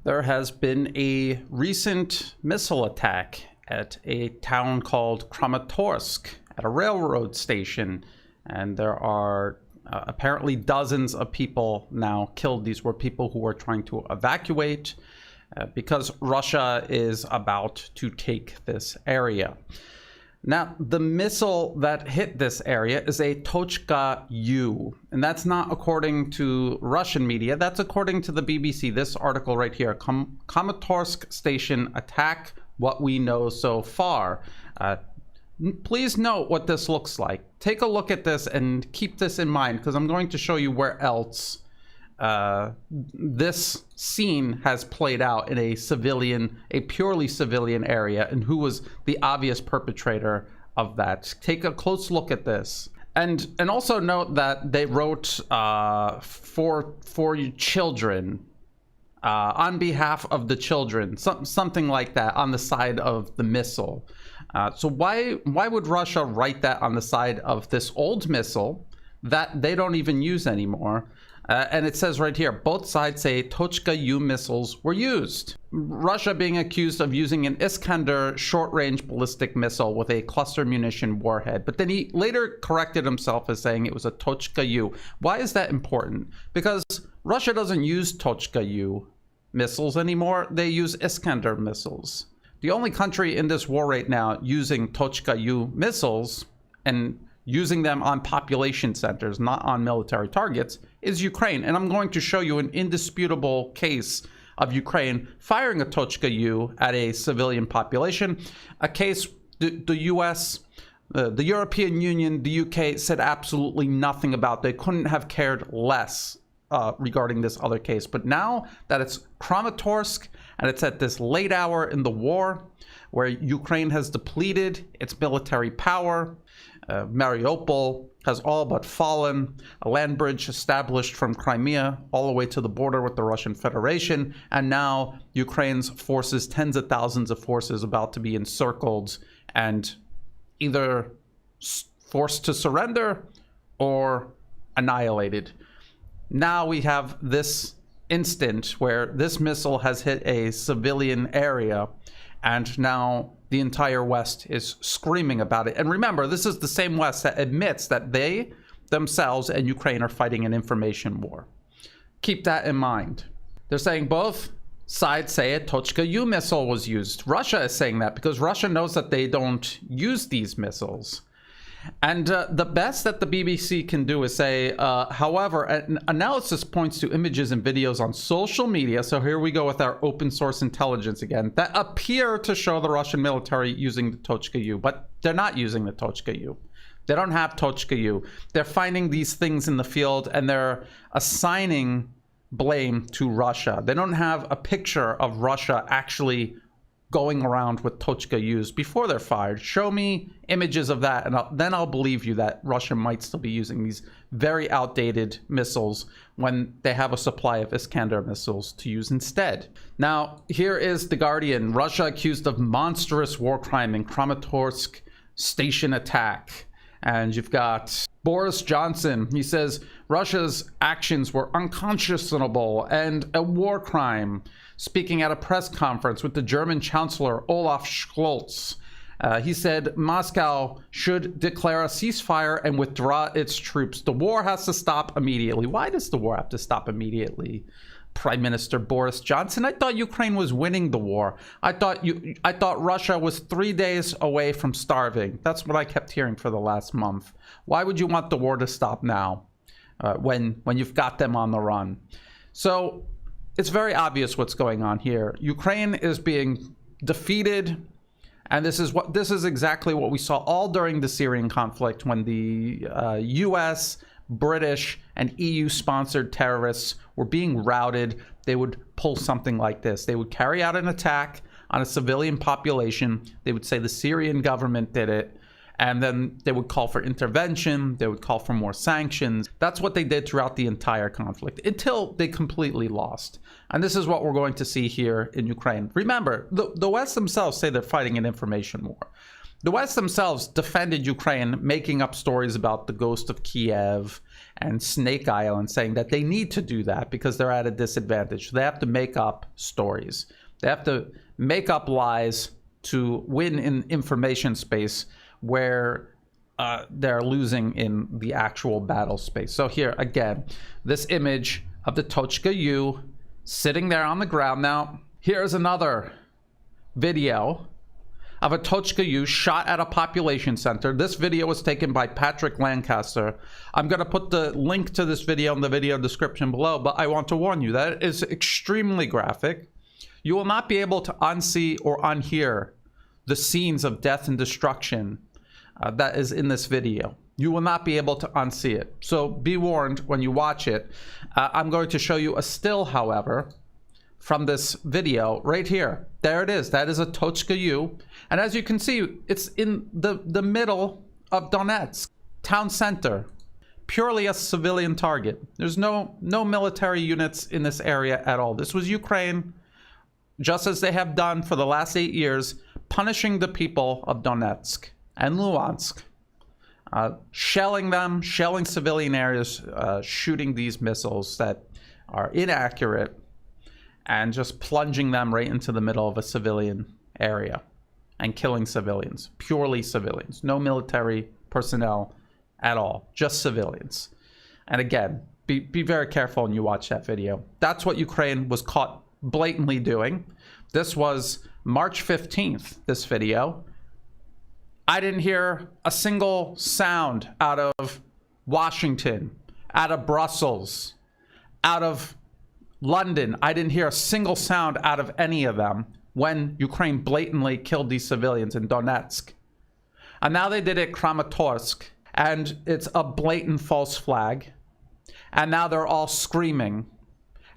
There has been a recent missile attack at a town called Krematorsk at a railroad station, and there are apparently dozens of people now killed. These were people who were trying to evacuate because Russia is about to take this area. Now, the missile that hit this area is a .U, and that's not according to Russian media. That's according to the BBC. This article right here, Krematorsk station attack, what we know so far. Please note what this looks like. Take a look at this and keep this in mind, because I'm going to show you where else this scene has played out in a purely civilian area, and who was the obvious perpetrator of that. Take a close look at this. And also note that they wrote for children, on behalf of the children, something like that on the side of the missile. So why would Russia write that on the side of this old missile that they don't even use anymore? And it says right here, both sides say .U missiles were used. Russia being accused of using an Iskander short-range ballistic missile with a cluster munition warhead. But then he later corrected himself as saying it was a .U. Why is that important? Because Russia doesn't use .U missiles anymore. They use Iskander missiles. The only country in this war right now using .U missiles and using them on population centers, not on military targets, is Ukraine. And I'm going to show you an indisputable case of Ukraine firing a .U at a civilian population, a case the US, the European Union, the UK said absolutely nothing about. They couldn't have cared less regarding this other case. But now that it's Krematorsk and it's at this late hour in the war where Ukraine has depleted its military power, Mariupol has all but fallen, a land bridge established from Crimea all the way to the border with the Russian Federation, and now Ukraine's forces, tens of thousands of forces, about to be encircled and either forced to surrender or annihilated. Now we have this instant where this missile has hit a civilian area, and now the entire West is screaming about it. And remember, this is the same West that admits that they themselves and Ukraine are fighting an information war. Keep that in mind. They're saying both sides say a .U missile was used. Russia is saying that because Russia knows that they don't use these missiles. And the best that the BBC can do is say, however, an analysis points to images and videos on social media, so here we go with our open source intelligence again, that appear to show the Russian military using the .U, but they're not using the .U. They don't have .U. They're finding these things in the field and they're assigning blame to Russia. They don't have a picture of Russia actually going around with .U's before they're fired. Show me images of that, and then I'll believe you that Russia might still be using these very outdated missiles when they have a supply of Iskander missiles to use instead. Now, here is The Guardian. Russia accused of monstrous war crime in Krematorsk station attack. And you've got Boris Johnson. He says Russia's actions were unconscionable and a war crime, speaking at a press conference with the German Chancellor Olaf Scholz. He said Moscow should declare a ceasefire and withdraw its troops. The war has to stop immediately. Why does the war have to stop immediately, Prime Minister Boris Johnson? I thought Ukraine was winning the war. I thought Russia was 3 days away from starving. That's what I kept hearing for the last month. Why would you want the war to stop now when you've got them on the run? So it's very obvious what's going on here. Ukraine is being defeated, and this is exactly what we saw all during the Syrian conflict when the US, British, and EU-sponsored terrorists were being routed. They would pull something like this. They would carry out an attack on a civilian population. They would say the Syrian government did it, and then they would call for intervention. They would call for more sanctions. That's what they did throughout the entire conflict until they completely lost. And this is what we're going to see here in Ukraine. Remember, the West themselves say they're fighting an information war. The West themselves defended Ukraine, making up stories about the ghost of Kiev and Snake Island, saying that they need to do that because they're at a disadvantage. They have to make up stories. They have to make up lies to win in information space where they're losing in the actual battle space. So here, again, this image of the Tochka U sitting there on the ground. Now, here's another video of a Tochka U shot at a population center. This video was taken by Patrick Lancaster. I'm going to put the link to this video in the video description below, but I want to warn you that it is extremely graphic. You will not be able to unsee or unhear the scenes of death and destruction that is in this video. You will not be able to unsee it. So be warned when you watch it. I'm going to show you a still, however, from this video right here. There it is. That is a Tochka U. And as you can see, it's in the middle of Donetsk, town center. Purely a civilian target. There's no military units in this area at all. This was Ukraine, just as they have done for the last 8 years, punishing the people of Donetsk and Luhansk. Shelling them, shelling civilian areas, shooting these missiles that are inaccurate, and just plunging them right into the middle of a civilian area and killing civilians, purely civilians, no military personnel at all, just civilians. And again, be very careful when you watch that video. That's what Ukraine was caught blatantly doing. This was March 15th, this video. I didn't hear a single sound out of Washington, out of Brussels, out of London. I didn't hear a single sound out of any of them when Ukraine blatantly killed these civilians in Donetsk. And now they did it Krematorsk, and it's a blatant false flag. And now they're all screaming,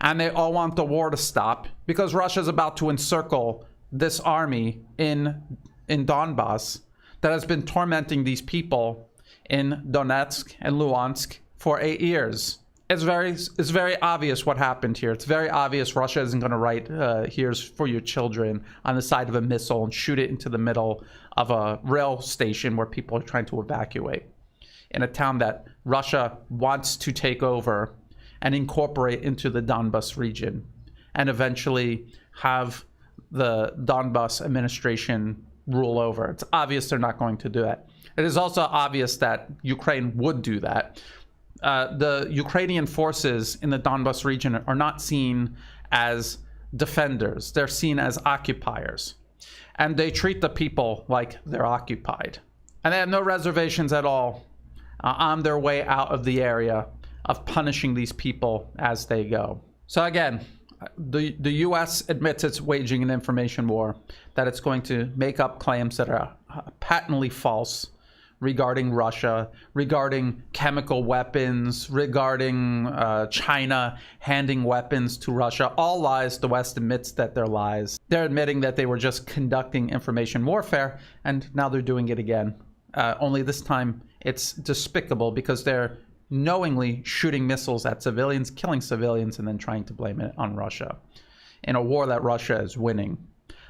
and they all want the war to stop because Russia's about to encircle this army in Donbass that has been tormenting these people in Donetsk and Luhansk for 8 years. It's very obvious what happened here. It's very obvious Russia isn't going to write "here's for your children" on the side of a missile and shoot it into the middle of a rail station where people are trying to evacuate in a town that Russia wants to take over and incorporate into the Donbas region and eventually have the Donbas administration rule over. It's obvious they're not going to do that. It is also obvious that Ukraine would do that. The Ukrainian forces in the Donbas region are not seen as defenders. They're seen as occupiers. And they treat the people like they're occupied. And they have no reservations at all on their way out of the area of punishing these people as they go. So again, the U.S. admits it's waging an information war, that it's going to make up claims that are patently false regarding Russia, regarding chemical weapons, regarding China handing weapons to Russia. All lies. The West admits that they're lies. They're admitting that they were just conducting information warfare, and now they're doing it again. Only this time it's despicable because they're knowingly shooting missiles at civilians, killing civilians, and then trying to blame it on Russia in a war that Russia is winning.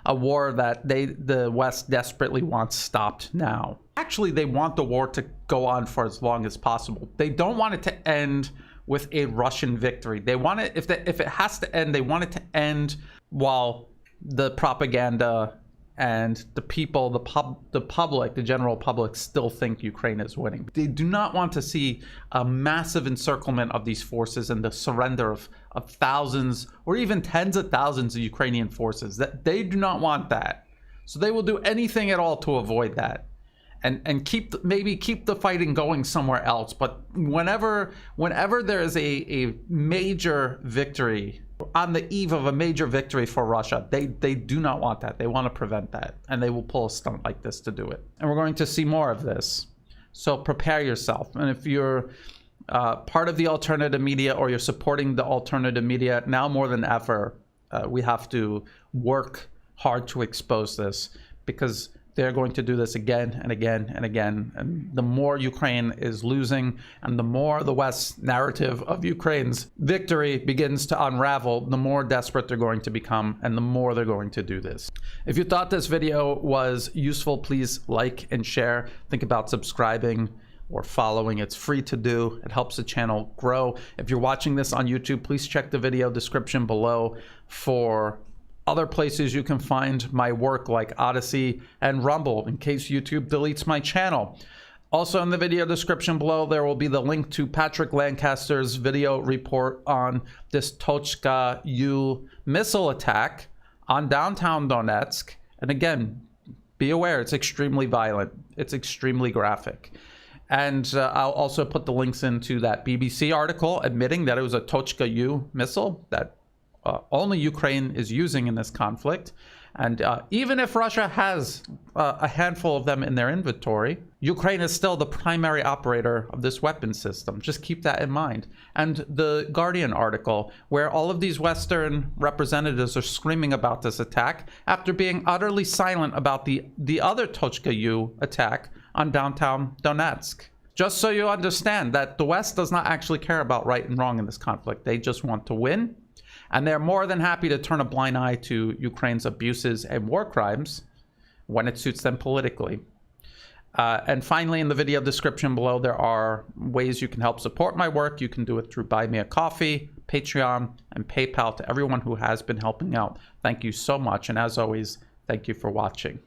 A war that the West desperately wants stopped now. Actually, they want the war to go on for as long as possible. They don't want it to end with a Russian victory. They want it, if it has to end, they want it to end while the propaganda and the people, the public, the general public still think Ukraine is winning. They do not want to see a massive encirclement of these forces and the surrender of thousands or even tens of thousands of Ukrainian forces. That they do not want that. So they will do anything at all to avoid that. And maybe keep the fighting going somewhere else. But whenever there is a major victory, on the eve of a major victory for Russia, they do not want that. They want to prevent that. And they will pull a stunt like this to do it. And we're going to see more of this. So prepare yourself. And if you're part of the alternative media or you're supporting the alternative media, now more than ever, we have to work hard to expose this, because they're going to do this again and again and again. And the more Ukraine is losing and the more the West's narrative of Ukraine's victory begins to unravel, the more desperate they're going to become and the more they're going to do this. If you thought this video was useful, please like and share. Think about subscribing or following. It's free to do. It helps the channel grow. If you're watching this on YouTube, please check the video description below for other places you can find my work like Odyssey and Rumble in case YouTube deletes my channel. Also in the video description below, there will be the link to Patrick Lancaster's video report on this Tochka U missile attack on downtown Donetsk. And again, be aware, it's extremely violent. It's extremely graphic. And I'll also put the links into that BBC article admitting that it was a Tochka U missile that only Ukraine is using in this conflict. And even if Russia has a handful of them in their inventory, Ukraine is still the primary operator of this weapon system. Just keep that in mind. And the Guardian article, where all of these Western representatives are screaming about this attack after being utterly silent about the other Tochka U attack on downtown Donetsk. Just so you understand that the West does not actually care about right and wrong in this conflict. They just want to win. And they're more than happy to turn a blind eye to Ukraine's abuses and war crimes when it suits them politically. And finally, in the video description below, there are ways you can help support my work. You can do it through Buy Me a Coffee, Patreon, and PayPal. To everyone who has been helping out, thank you so much. And as always, thank you for watching.